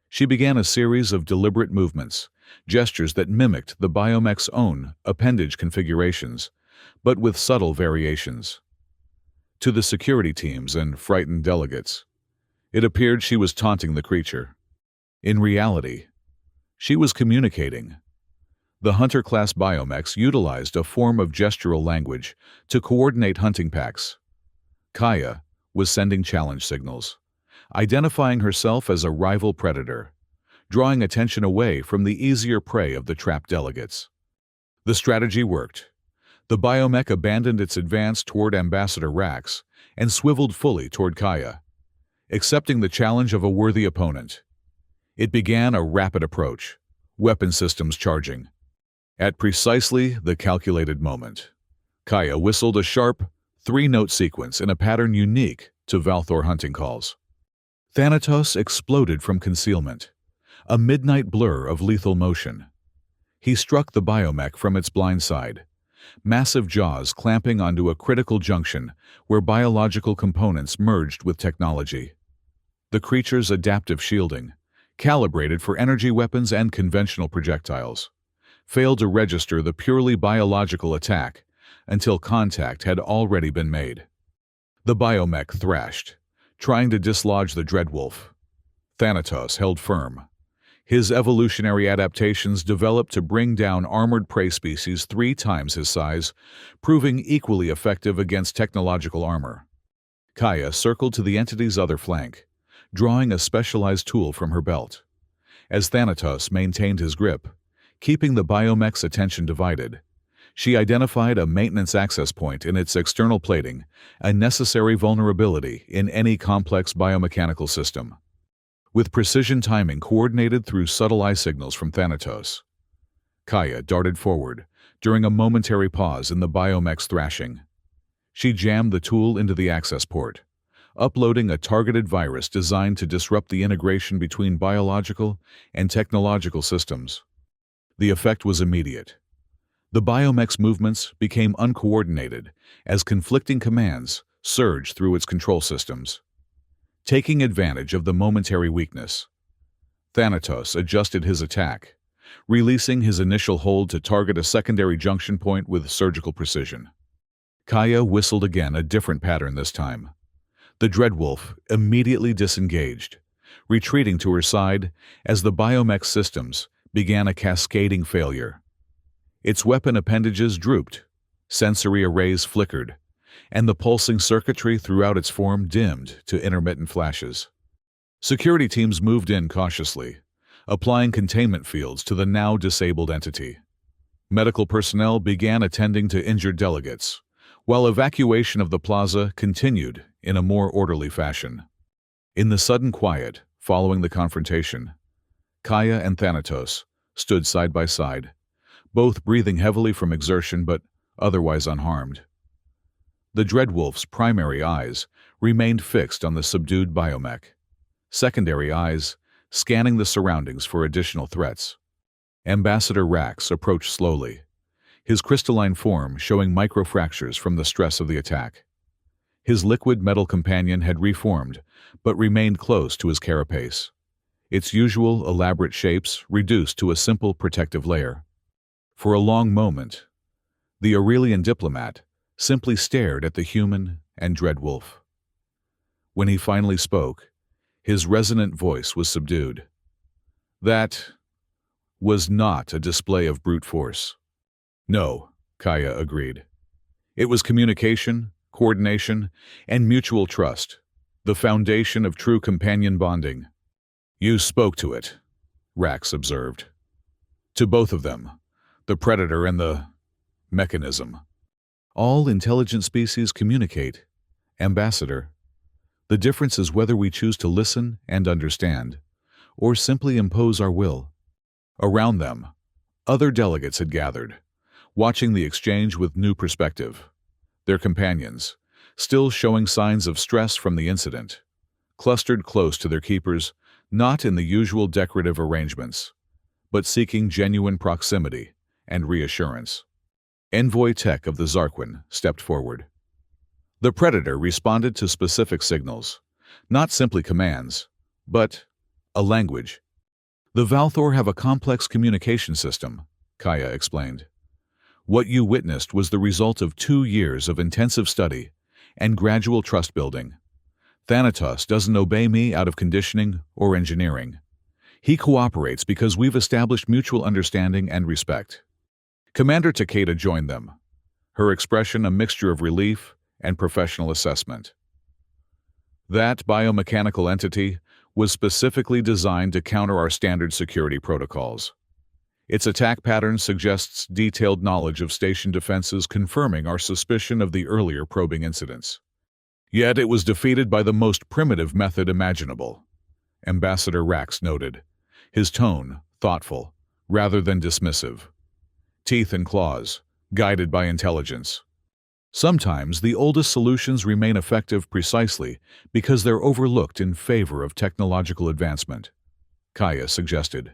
She began a series of deliberate movements, gestures that mimicked the biomech's own appendage configurations, but with subtle variations. To the security teams and frightened delegates, it appeared she was taunting the creature. In reality, she was communicating. The Hunter-class biomechs utilized a form of gestural language to coordinate hunting packs. Kaya was sending challenge signals, identifying herself as a rival predator, drawing attention away from the easier prey of the trapped delegates. The strategy worked. The biomech abandoned its advance toward Ambassador Rax and swiveled fully toward Kaya, accepting the challenge of a worthy opponent. It began a rapid approach, weapon systems charging. At precisely the calculated moment, Kaya whistled a sharp, 3-note sequence in a pattern unique to Valthor hunting calls. Thanatos exploded from concealment, a midnight blur of lethal motion. He struck the biomech from its blind side, massive jaws clamping onto a critical junction where biological components merged with technology. The creature's adaptive shielding, calibrated for energy weapons and conventional projectiles, failed to register the purely biological attack until contact had already been made. The biomech thrashed, trying to dislodge the Dreadwolf. Thanatos held firm. His evolutionary adaptations developed to bring down armored prey species 3 times his size, proving equally effective against technological armor. Kaya circled to the entity's other flank, drawing a specialized tool from her belt. As Thanatos maintained his grip, keeping the biomech's attention divided, she identified a maintenance access point in its external plating, a necessary vulnerability in any complex biomechanical system. With precision timing coordinated through subtle eye signals from Thanatos, Kaya darted forward during a momentary pause in the biomech's thrashing. She jammed the tool into the access port, uploading a targeted virus designed to disrupt the integration between biological and technological systems. The effect was immediate. The biomech's movements became uncoordinated as conflicting commands surged through its control systems. Taking advantage of the momentary weakness, Thanatos adjusted his attack, releasing his initial hold to target a secondary junction point with surgical precision. Kaya whistled again, a different pattern this time. The Dreadwolf immediately disengaged, retreating to her side as the biomech systems began a cascading failure. Its weapon appendages drooped, sensory arrays flickered, and the pulsing circuitry throughout its form dimmed to intermittent flashes. Security teams moved in cautiously, applying containment fields to the now disabled entity. Medical personnel began attending to injured delegates, while evacuation of the plaza continued in a more orderly fashion. In the sudden quiet following the confrontation, Kaya and Thanatos stood side by side, both breathing heavily from exertion but otherwise unharmed. The Dreadwolf's primary eyes remained fixed on the subdued biomech, secondary eyes scanning the surroundings for additional threats. Ambassador Rax approached slowly, his crystalline form showing microfractures from the stress of the attack. His liquid metal companion had reformed, but remained close to his carapace, its usual elaborate shapes reduced to a simple protective layer. For a long moment, the Aurelian diplomat simply stared at the human and Dreadwolf. When he finally spoke, his resonant voice was subdued. That was not a display of brute force. No, Kaya agreed. It was communication, coordination, and mutual trust, the foundation of true companion bonding. You spoke to it, Rax observed. To both of them, the predator and the mechanism. All intelligent species communicate, Ambassador. The difference is whether we choose to listen and understand, or simply impose our will. Around them, other delegates had gathered, watching the exchange with new perspective. Their companions, still showing signs of stress from the incident, clustered close to their keepers, not in the usual decorative arrangements, but seeking genuine proximity and reassurance. Envoy Tech of the Zarquin stepped forward. The Predator responded to specific signals, not simply commands, but a language. The Valthor have a complex communication system, Kaya explained. What you witnessed was the result of 2 years of intensive study and gradual trust building. Thanatos doesn't obey me out of conditioning or engineering. He cooperates because we've established mutual understanding and respect. Commander Takeda joined them, her expression a mixture of relief and professional assessment. That biomechanical entity was specifically designed to counter our standard security protocols. Its attack pattern suggests detailed knowledge of station defenses, confirming our suspicion of the earlier probing incidents. Yet it was defeated by the most primitive method imaginable, Ambassador Rax noted, his tone thoughtful rather than dismissive. Teeth and claws, guided by intelligence. Sometimes the oldest solutions remain effective precisely because they're overlooked in favor of technological advancement, Kaya suggested.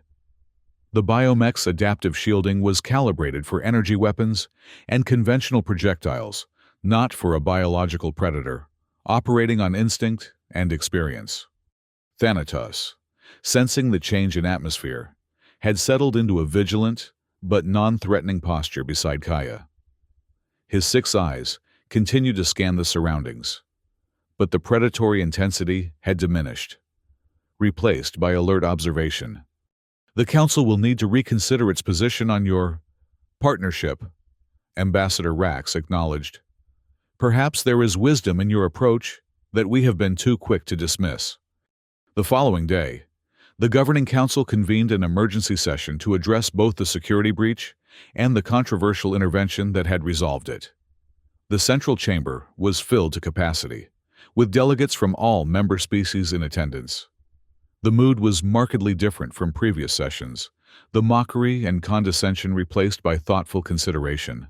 The biomech's adaptive shielding was calibrated for energy weapons and conventional projectiles, not for a biological predator, operating on instinct and experience. Thanatos, sensing the change in atmosphere, had settled into a vigilant but non-threatening posture beside Kaya. His 6 eyes continued to scan the surroundings, but the predatory intensity had diminished, replaced by alert observation. The Council will need to reconsider its position on your partnership, Ambassador Rax acknowledged. Perhaps there is wisdom in your approach that we have been too quick to dismiss. The following day, the Governing Council convened an emergency session to address both the security breach and the controversial intervention that had resolved it. The central chamber was filled to capacity, with delegates from all member species in attendance. The mood was markedly different from previous sessions, the mockery and condescension replaced by thoughtful consideration.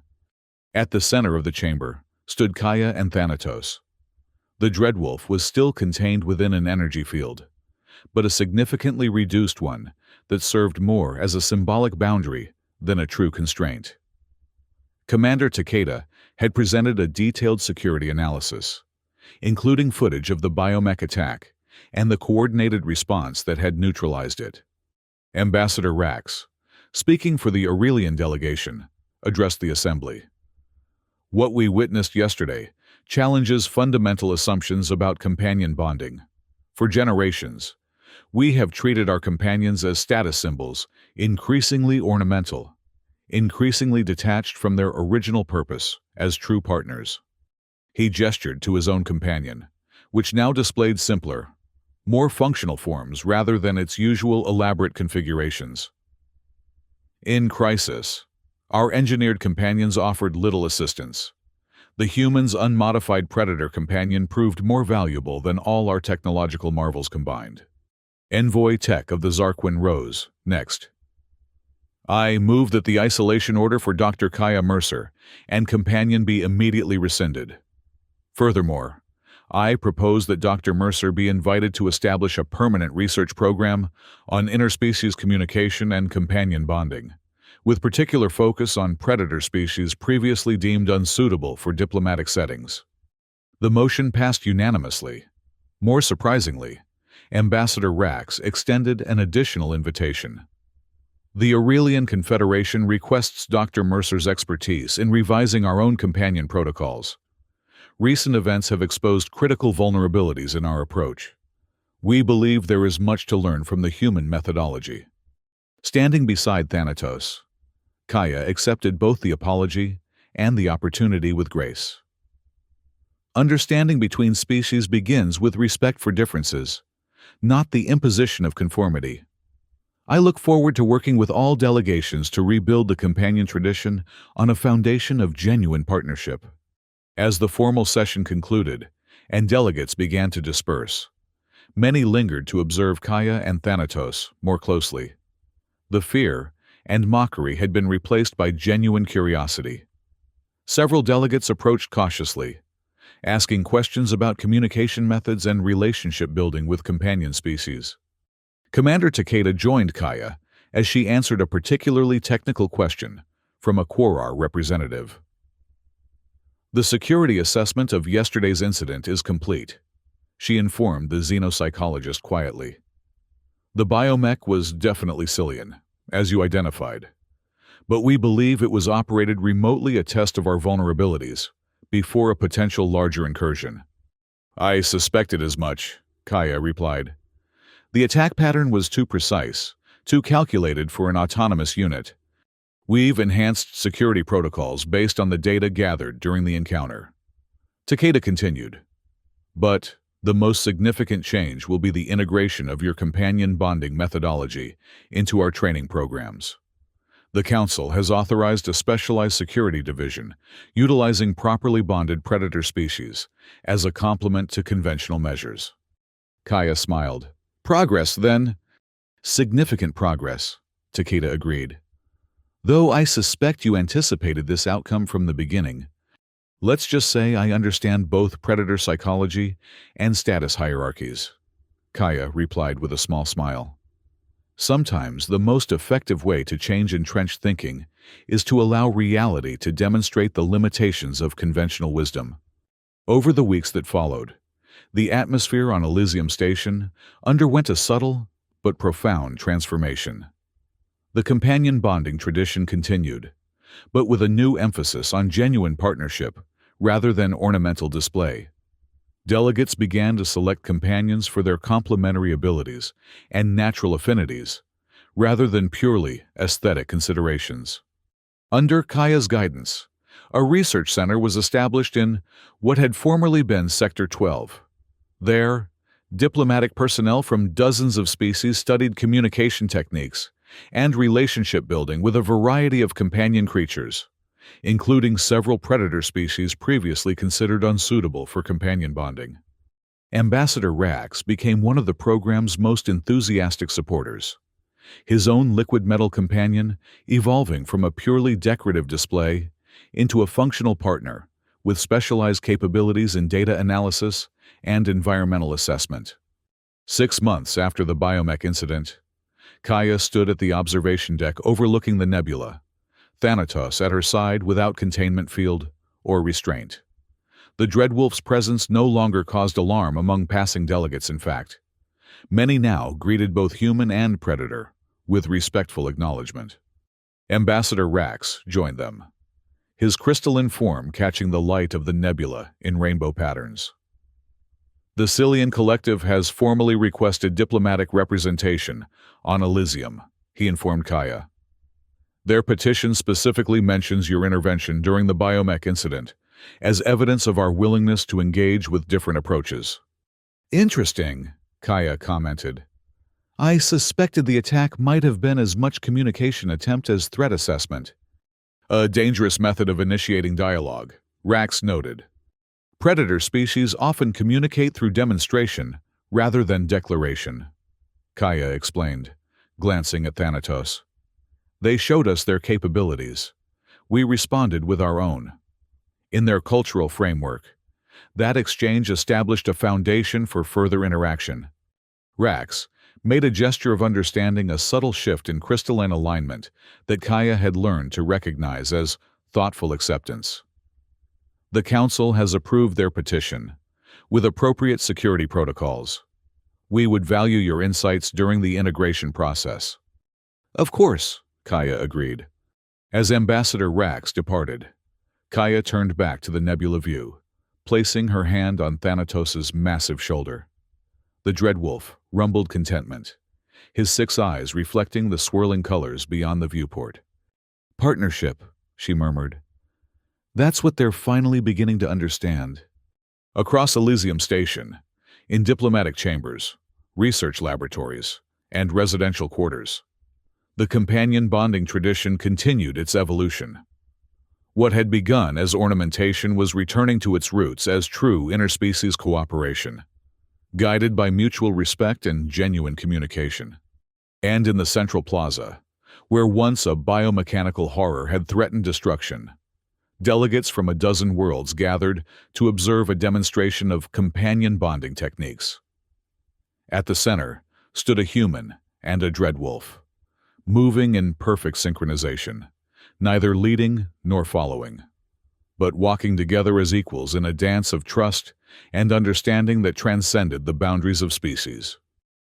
At the center of the chamber stood Kaya and Thanatos. The Dreadwolf was still contained within an energy field, but a significantly reduced one that served more as a symbolic boundary than a true constraint. Commander Takeda had presented a detailed security analysis, including footage of the biomech attack and the coordinated response that had neutralized it. Ambassador Rax, speaking for the Aurelian delegation, addressed the assembly. What we witnessed yesterday challenges fundamental assumptions about companion bonding. For generations, we have treated our companions as status symbols, increasingly ornamental, increasingly detached from their original purpose as true partners. He gestured to his own companion, which now displayed simpler, more functional forms rather than its usual elaborate configurations. In crisis, our engineered companions offered little assistance. The human's unmodified predator companion proved more valuable than all our technological marvels combined. Envoy Tech of the Zarquin rose, next. I move that the isolation order for Dr. Kaya Mercer and companion be immediately rescinded. Furthermore, I propose that Dr. Mercer be invited to establish a permanent research program on interspecies communication and companion bonding, with particular focus on predator species previously deemed unsuitable for diplomatic settings. The motion passed unanimously. More surprisingly, Ambassador Rax extended an additional invitation. The Aurelian Confederation requests Dr. Mercer's expertise in revising our own companion protocols. Recent events have exposed critical vulnerabilities in our approach. We believe there is much to learn from the human methodology. Standing beside Thanatos, Kaya accepted both the apology and the opportunity with grace. Understanding between species begins with respect for differences, not the imposition of conformity. I look forward to working with all delegations to rebuild the companion tradition on a foundation of genuine partnership. As the formal session concluded and delegates began to disperse, many lingered to observe Kaya and Thanatos more closely. The fear and mockery had been replaced by genuine curiosity. Several delegates approached cautiously, asking questions about communication methods and relationship building with companion species. Commander Takeda joined Kaya as she answered a particularly technical question from a Quorar representative. The security assessment of yesterday's incident is complete, she informed the xenopsychologist quietly. The biomech was definitely Cillian, as you identified, but we believe it was operated remotely, a test of our vulnerabilities before a potential larger incursion. I suspected as much, Kaya replied. The attack pattern was too precise, too calculated for an autonomous unit. We've enhanced security protocols based on the data gathered during the encounter. Takeda continued. But the most significant change will be the integration of your companion bonding methodology into our training programs. The Council has authorized a specialized security division utilizing properly bonded predator species as a complement to conventional measures. Kaya smiled. Progress, then? Significant progress, Takeda agreed. Though I suspect you anticipated this outcome from the beginning, let's just say I understand both predator psychology and status hierarchies, Kaya replied with a small smile. Sometimes the most effective way to change entrenched thinking is to allow reality to demonstrate the limitations of conventional wisdom. Over the weeks that followed, the atmosphere on Elysium Station underwent a subtle but profound transformation. The companion bonding tradition continued, but with a new emphasis on genuine partnership rather than ornamental display. Delegates began to select companions for their complementary abilities and natural affinities, rather than purely aesthetic considerations. Under Kaya's guidance, a research center was established in what had formerly been Sector 12. There, Diplomatic personnel from dozens of species studied communication techniques and relationship building with a variety of companion creatures, including several predator species previously considered unsuitable for companion bonding. Ambassador Rax became one of the program's most enthusiastic supporters, his own liquid metal companion evolving from a purely decorative display into a functional partner with specialized capabilities in data analysis and environmental assessment. 6 months after the biomech incident, Kaya stood at the observation deck overlooking the nebula, Thanatos at her side without containment field or restraint. The Dreadwolf's presence no longer caused alarm among passing delegates, in fact. Many now greeted both human and predator with respectful acknowledgement. Ambassador Rax joined them, his crystalline form catching the light of the nebula in rainbow patterns. The Cillian Collective has formally requested diplomatic representation on Elysium, he informed Kaya. Their petition specifically mentions your intervention during the biomech incident as evidence of our willingness to engage with different approaches. Interesting, Kaya commented. I suspected the attack might have been as much communication attempt as threat assessment. A dangerous method of initiating dialogue, Rax noted. Predator species often communicate through demonstration rather than declaration, Kaya explained, glancing at Thanatos. They showed us their capabilities. We responded with our own. In their cultural framework, that exchange established a foundation for further interaction. Rax made a gesture of understanding a subtle shift in crystalline alignment that Kaya had learned to recognize as thoughtful acceptance. The Council has approved their petition, with appropriate security protocols. We would value your insights during the integration process. Of course, Kaya agreed. As Ambassador Rax departed, Kaya turned back to the nebula view, placing her hand on Thanatos' massive shoulder. The Dreadwolf rumbled contentment, his 6 eyes reflecting the swirling colors beyond the viewport. Partnership, she murmured. That's what they're finally beginning to understand. Across Elysium Station, in diplomatic chambers, research laboratories, and residential quarters, the companion bonding tradition continued its evolution. What had begun as ornamentation was returning to its roots as true interspecies cooperation, guided by mutual respect and genuine communication. And in the central plaza, where once a biomechanical horror had threatened destruction, delegates from a dozen worlds gathered to observe a demonstration of companion bonding techniques. At the center stood a human and a Dreadwolf, moving in perfect synchronization, neither leading nor following, but walking together as equals in a dance of trust and understanding that transcended the boundaries of species.